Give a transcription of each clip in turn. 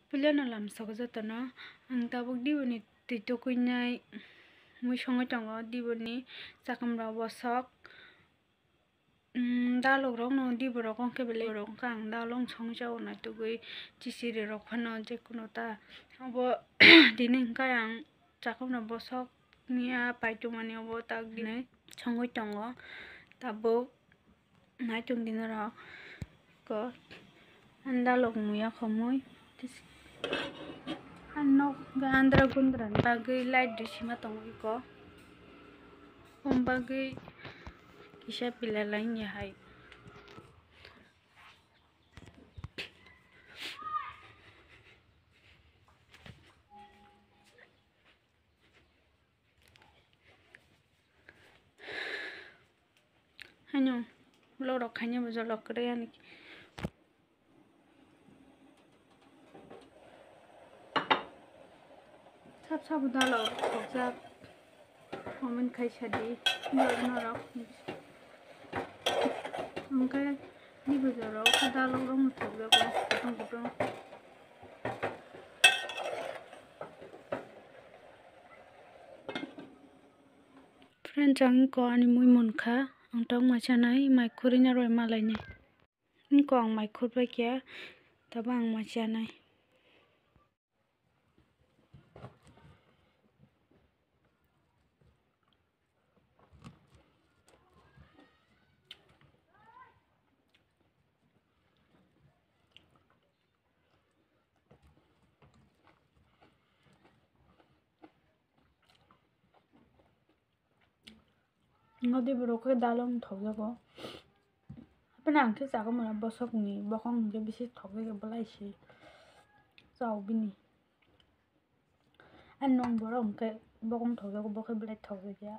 Pilihan alam sakjatana ang tabuk diboni tito kuinai mui songo tongo diboni sakamra bosok dalog rok no dibo rok ongke bele rok kang dalong song jaw na tugui chisiri rok phano je kuno ta abo dini hingkai ang sakamra bosok nia paitumani abo tak dinai songoi tongo tabuk naitung dinarok ko andalog muya khomoi Anok ga andra gundran bagui light disima tongo iko bagui kisa pilalai ni hai hanyo lorok khanya bojolok kre ani sab sab dalog khokjak omen khaisadi norok angkai ni bojorok dalog rok muthokjak kutong kutong friend jang ko ani mui monkha ang tong machanai mai khurina roi malai ni ko ang mai khurbai kya taba ang machanai ngodi borok dalong thokjago apna angke jago mona bosok ni bokong je bisi thokjago balaisi chao bini an nong borok angke bokong thokjago bokai belai thokjagya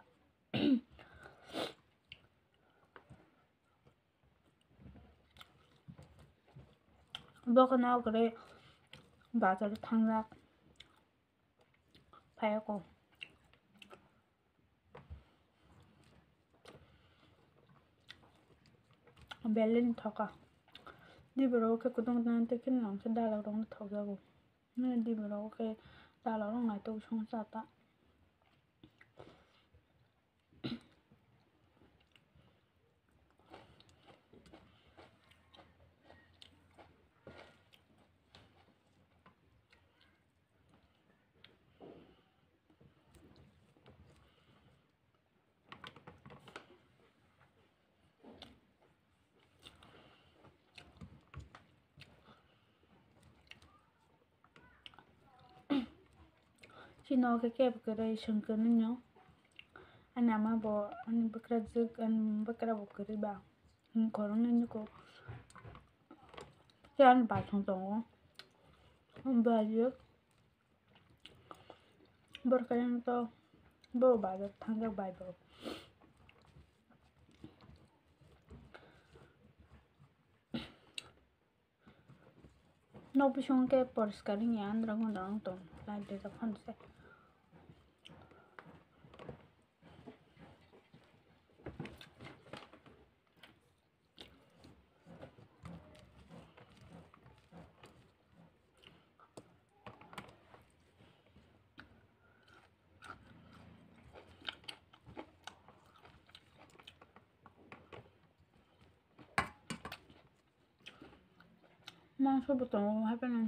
bokano gre bazar thangjak phaiako belin thoka diborok ke kudung nan te kin lang se dalak rong thokjago ne diborok ke dalak rong nai to songsa ta Sino ke kere sengkeun nyo anama bo an bakra juk an bakra bokeri ba korong nyo ko kan ba thong tongo ba juk berkayang to bo ba thangjak bai bo no pisong ke poriskar ni andra gondang ton lai de ta phon se mangso botong apa nang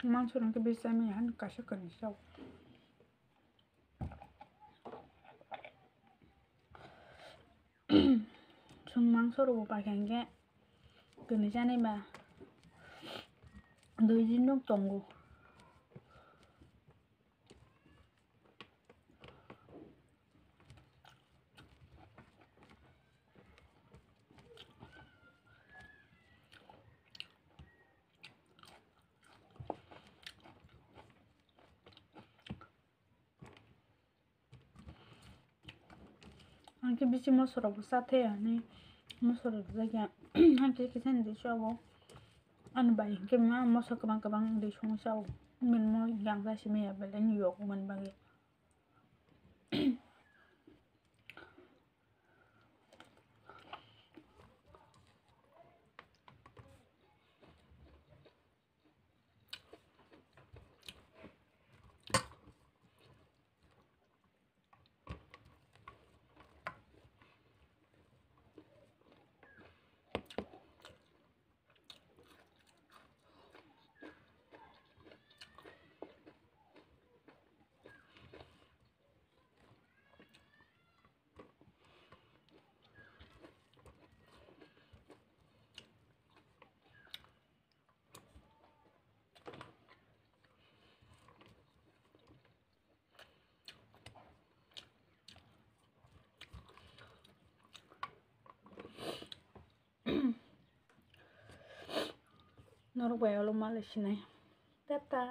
mangso nang ke bisa mi han kasih kan sau sung mangso ro pa kangge kene jane ba doi jinok tongo angke bisi mosoro bo sathe ani mosoro jagya angke kisen de chabo an bai ke ma mosok kabang de song chao min mo yang ga simi ya belen yok man bagi norok bai olo malai sinai. Tata.